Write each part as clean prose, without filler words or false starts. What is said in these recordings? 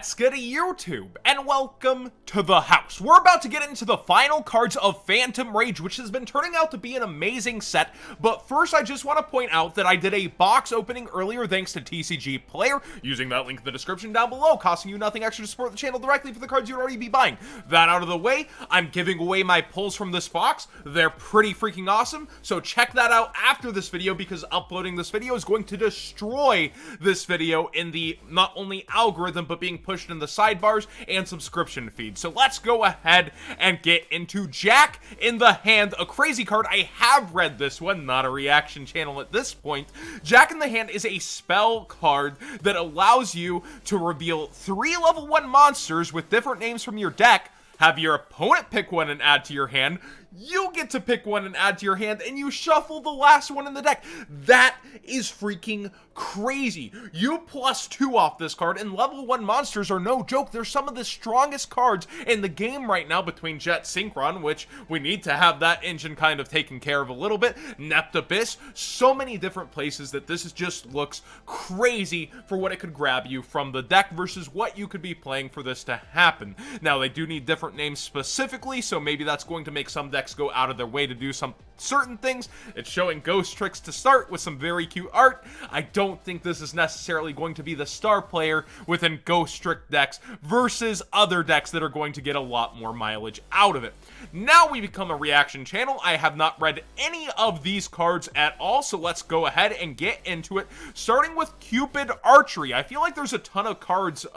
What's good YouTube, and welcome to the house. We're about to get into the final cards of Phantom Rage, which has been turning out to be an amazing set, but first I just want to point out that I did a box opening earlier thanks to TCG Player, using that link in the description down below, costing you nothing extra to support the channel directly for the cards you'd already be buying. That out of the way, I'm giving away my pulls from this box. They're pretty freaking awesome, so check that out after this video, because uploading this video is going to destroy this video in the not only algorithm, but being pushed in the sidebars and subscription feed. So let's go ahead and get into Jack in the Hand, a crazy card. I have read this one, not a reaction channel at this point. Jack in the Hand is a spell card that allows you to reveal 3 level 1 monsters with different names from your deck, have your opponent pick one and add to your hand, you get to pick one and add to your hand, and you shuffle the last one in the deck. That is freaking crazy. You +2 off this card, and level 1 monsters are no joke. They're some of the strongest cards in the game right now, between Jet Synchron, which we need to have that engine kind of taken care of a little bit, Nept Abyss, so many different places that this just looks crazy for what it could grab you from the deck versus what you could be playing for this to happen. Now, they do need different names specifically, so maybe that's going to make some decks go out of their way to do some certain things. It's showing Ghost Tricks to start with some very cute art. I don't think this is necessarily going to be the star player within Ghost Trick decks versus other decks that are going to get a lot more mileage out of it. Now we become a reaction channel. I have not read any of these cards at all, so let's go ahead and get into it, starting with Cupid Archery. I feel like there's a ton of cards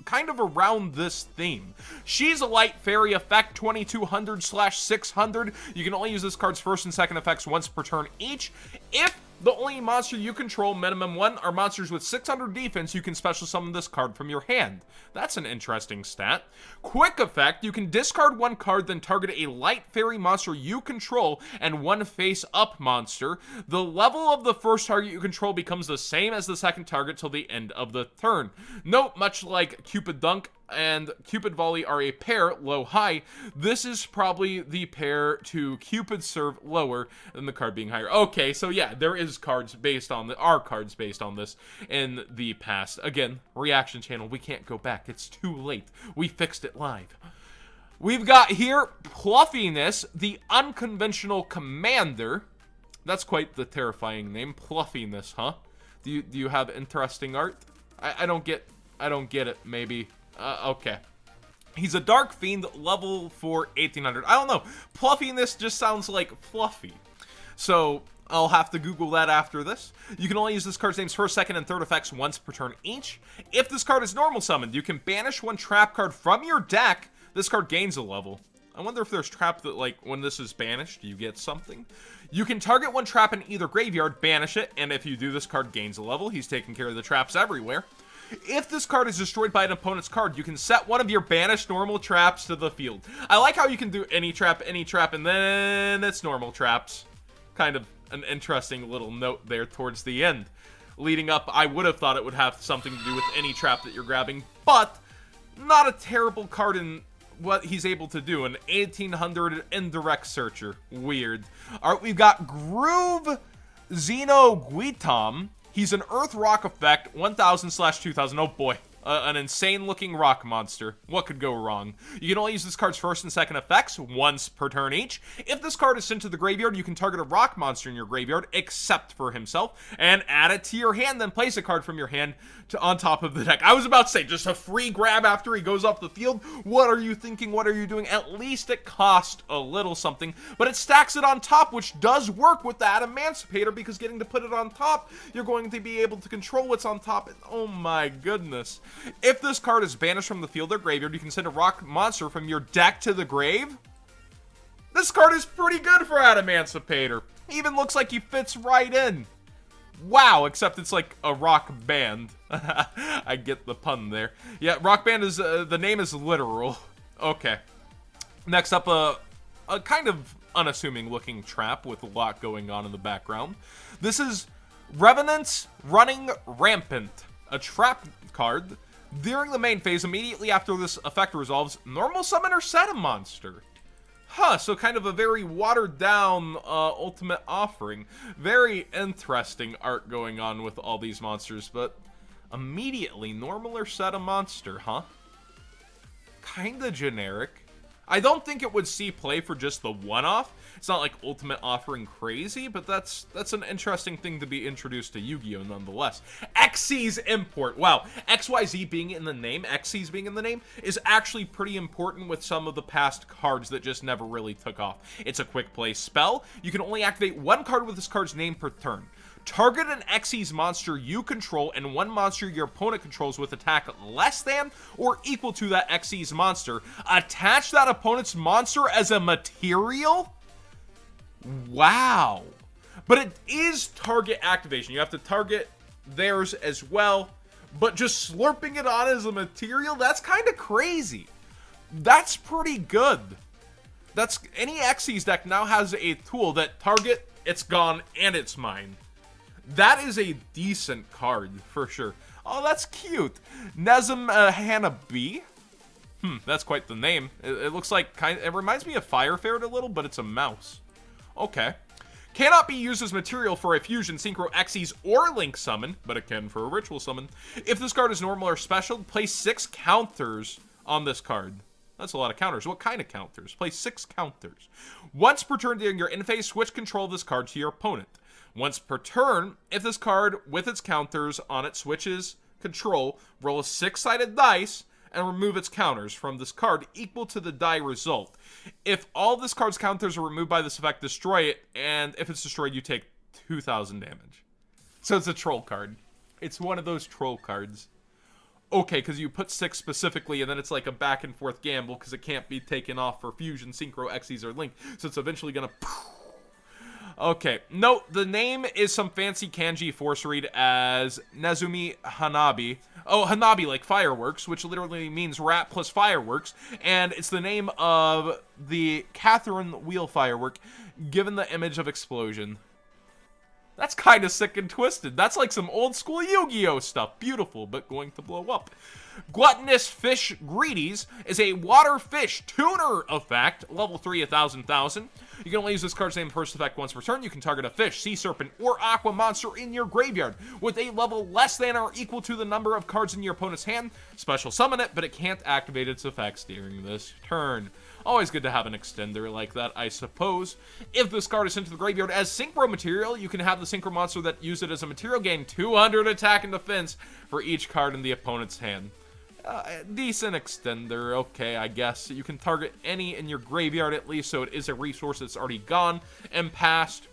kind of around this theme. She's a light fairy effect, 2200/600. You can only use this card's first and second effects once per turn each. If the only monster you control, minimum 1, are monsters with 600 defense, you can special summon this card from your hand. That's an interesting stat. Quick effect, you can discard 1 card, then target a light fairy monster you control and 1 face-up monster. The level of the first target you control becomes the same as the second target till the end of the turn. Note, much like Cupid Dunk and Cupid Volley are a pair, low-high, this is probably the pair to Cupid Serve lower than the card being higher. Okay, so yeah, there is cards based on cards based on this in the past. Again, reaction channel, we can't go back. It's too late. We fixed it live. We've got here Pluffiness, the unconventional commander. That's quite the terrifying name, Pluffiness, huh? Do you have interesting art? I don't get it, maybe. Okay. He's a Dark Fiend, level 4, 1800. I don't know. Pluffiness just sounds like fluffy. So, I'll have to Google that after this. You can only use this card's name's first, second, and third effects once per turn each. If this card is normal summoned, you can banish 1 trap card from your deck. This card gains a level. I wonder if there's trap that, like, when this is banished, you get something. You can target 1 trap in either graveyard, banish it, and if you do, this card gains a level. He's taking care of the traps everywhere. If this card is destroyed by an opponent's card, you can set 1 of your banished normal traps to the field. I like how you can do any trap, and then it's normal traps. Kind of an interesting little note there towards the end. Leading up, I would have thought it would have something to do with any trap that you're grabbing, but not a terrible card in what he's able to do. An 1800 indirect searcher. Weird. Alright, we've got Groove Xenoguitam. He's an Earth Rock effect, 1000/2000. Oh boy. An insane-looking rock monster. What could go wrong? You can only use this card's first and second effects once per turn each. If this card is sent to the graveyard, you can target a rock monster in your graveyard, except for himself, and add it to your hand, then place a card from your hand on top of the deck. I was about to say, just a free grab after he goes off the field. What are you thinking? What are you doing? At least it cost a little something, but it stacks it on top, which does work with that Emancipator, because getting to put it on top, you're going to be able to control what's on top. Oh my goodness. If this card is banished from the field or graveyard, you can send a rock monster from your deck to the grave. This card is pretty good for Emancipator. Even looks like he fits right in. Wow, except it's like a rock band. I get the pun there. Yeah, rock band is, the name is literal. Okay. Next up, a kind of unassuming looking trap with a lot going on in the background. This is Revenants Running Rampant, a trap card. During the main phase, immediately after this effect resolves, normal summon or set a monster. Huh, so kind of a very watered down ultimate offering. Very interesting art going on with all these monsters, but Immediately, normal or set a monster, huh? Kinda generic. I don't think it would see play for just the one-off. It's not like Ultimate offering crazy, but that's an interesting thing to be introduced to Yu-Gi-Oh! Nonetheless. Xyz import. Wow, XYZ being in the name, Xyz being in the name, is actually pretty important with some of the past cards that just never really took off. It's a quick play spell. You can only activate one card with this card's name per turn. Target an Xyz monster you control and one monster your opponent controls with attack less than or equal to that Xyz monster. Attach that opponent's monster as a material? Wow. But it is target activation. You have to target theirs as well. But just slurping it on as a material? That's kind of crazy. That's pretty good. That's any Xyz deck now has a tool that target, it's gone, and it's mine. That is a decent card, for sure. Oh, that's cute. Nezum Hanabi. That's quite the name. It looks like it reminds me of Fire Ferret a little, but it's a mouse. Okay. Cannot be used as material for a fusion, synchro, Xyz, or link summon, but it can for a ritual summon. If this card is normal or special, place 6 counters on this card. That's a lot of counters. What kind of counters? Place 6 counters. Once per turn during your end phase, switch control of this card to your opponent. Once per turn, if this card with its counters on it switches control, roll a 6-sided dice and remove its counters from this card equal to the die result. If all this card's counters are removed by this effect, destroy it, and if it's destroyed, you take 2,000 damage. So it's a troll card. It's one of those troll cards. Okay, because you put 6 specifically, and then it's like a back and forth gamble because it can't be taken off for fusion, synchro, Xyz, or link. So it's eventually gonna... Okay, note, the name is some fancy kanji force read as Nezumi Hanabi. Oh, Hanabi, like fireworks, which literally means rat plus fireworks. And it's the name of the Catherine wheel firework, given the image of explosion. That's kind of sick and twisted. That's like some old school Yu-Gi-Oh stuff. Beautiful, but going to blow up. Gluttonous Fish Greedies is a water fish tuner effect, level 3, 1,000,000. You can only use this card's name first effect once per turn. You can target a fish, sea serpent, or aqua monster in your graveyard with a level less than or equal to the number of cards in your opponent's hand. Special summon it, but it can't activate its effects during this turn. Always good to have an extender like that, I suppose. If this card is sent to the graveyard as synchro material, you can have the synchro monster that used it as a material gain 200 attack and defense for each card in the opponent's hand. Decent extender, okay, I guess. You can target any in your graveyard at least, so it is a resource that's already gone and passed.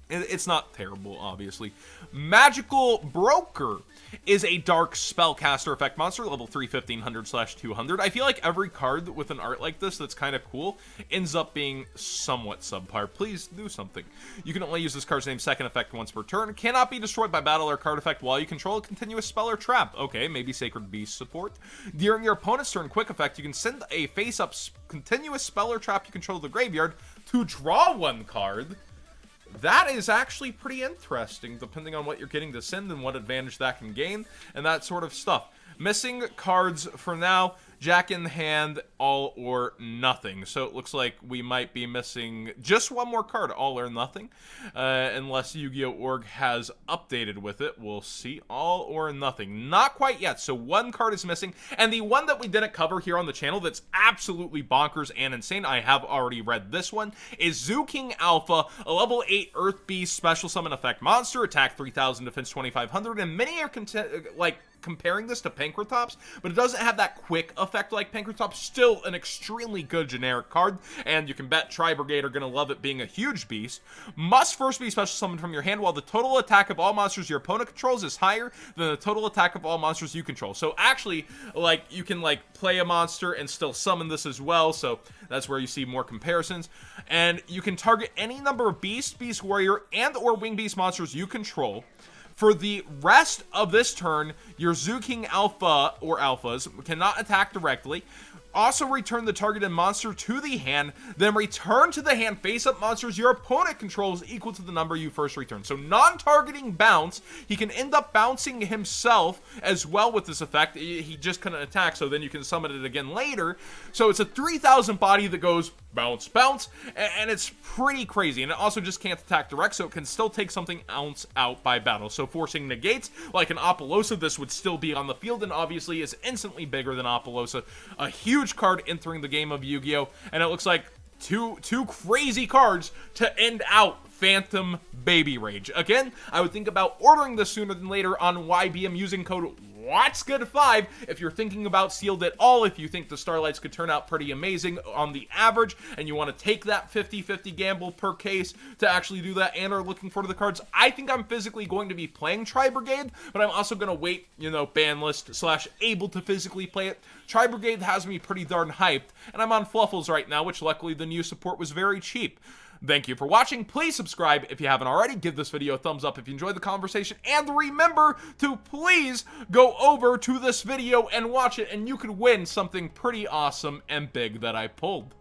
It's not terrible, obviously. Magical Broker is a dark spellcaster effect monster, level 3, 1500/200. I feel like every card with an art like this that's kind of cool ends up being somewhat subpar. Please do something. You can only use this card's name second effect once per turn. Cannot be destroyed by battle or card effect while you control a continuous spell or trap. Okay, maybe Sacred Beast support. During your opponent's turn quick effect, you can send a face-up continuous spell or trap you control to the graveyard to draw 1 card. That is actually pretty interesting, depending on what you're getting to send and what advantage that can gain, and that sort of stuff. Missing cards for now, Jack in hand, all or nothing. So it looks like we might be missing just one more card, all or nothing. Unless Yu-Gi-Oh! Org has updated with it. We'll see. All or nothing. Not quite yet. So 1 card is missing. And the one that we didn't cover here on the channel that's absolutely bonkers and insane, I have already read this one, is Zoo King Alpha, a level 8 Earth Beast special summon effect monster, attack 3,000, defense 2,500, and many are comparing this to Pankratops, but it doesn't have that quick effect like Pankratops. Still an extremely good generic card, and you can bet Tri-Brigade are going to love it being a huge beast. Must first be special summoned from your hand while the total attack of all monsters your opponent controls is higher than the total attack of all monsters you control. So actually, like, you can like play a monster and still summon this as well, so that's where you see more comparisons. And you can target any number of beast, beast warrior, and or wing beast monsters you control. For the rest of this turn, your Zoo King Alpha or Alphas cannot attack directly. Also return the targeted monster to the hand, then return to the hand face-up monsters your opponent controls equal to the number you first returned. So non-targeting bounce, he can end up bouncing himself as well with this effect. He just couldn't attack, so then you can summon it again later. So it's a 3,000 body that goes bounce, bounce, and it's pretty crazy. And it also just can't attack direct, so it can still take something else out by battle. So forcing negates, like an Apollosa, this would still be on the field, and obviously is instantly bigger than Apollosa. A huge card entering the game of Yu-Gi-Oh! And it looks like two crazy cards to end out Phantom Baby Rage. Again, I would think about ordering this sooner than later on YBM using code WhatsGood5 if you're thinking about sealed at all, if you think the Starlights could turn out pretty amazing on the average, and you want to take that 50-50 gamble per case to actually do that and are looking forward to the cards. I think I'm physically going to be playing Tri-Brigade, but I'm also going to wait, you know, ban list / able to physically play it. Tri-Brigade has me pretty darn hyped, and I'm on Fluffles right now, which luckily the new support was very cheap. Thank you for watching. Please subscribe if you haven't already. Give this video a thumbs up if you enjoyed the conversation. And remember to please go over to this video and watch it, and you could win something pretty awesome and big that I pulled.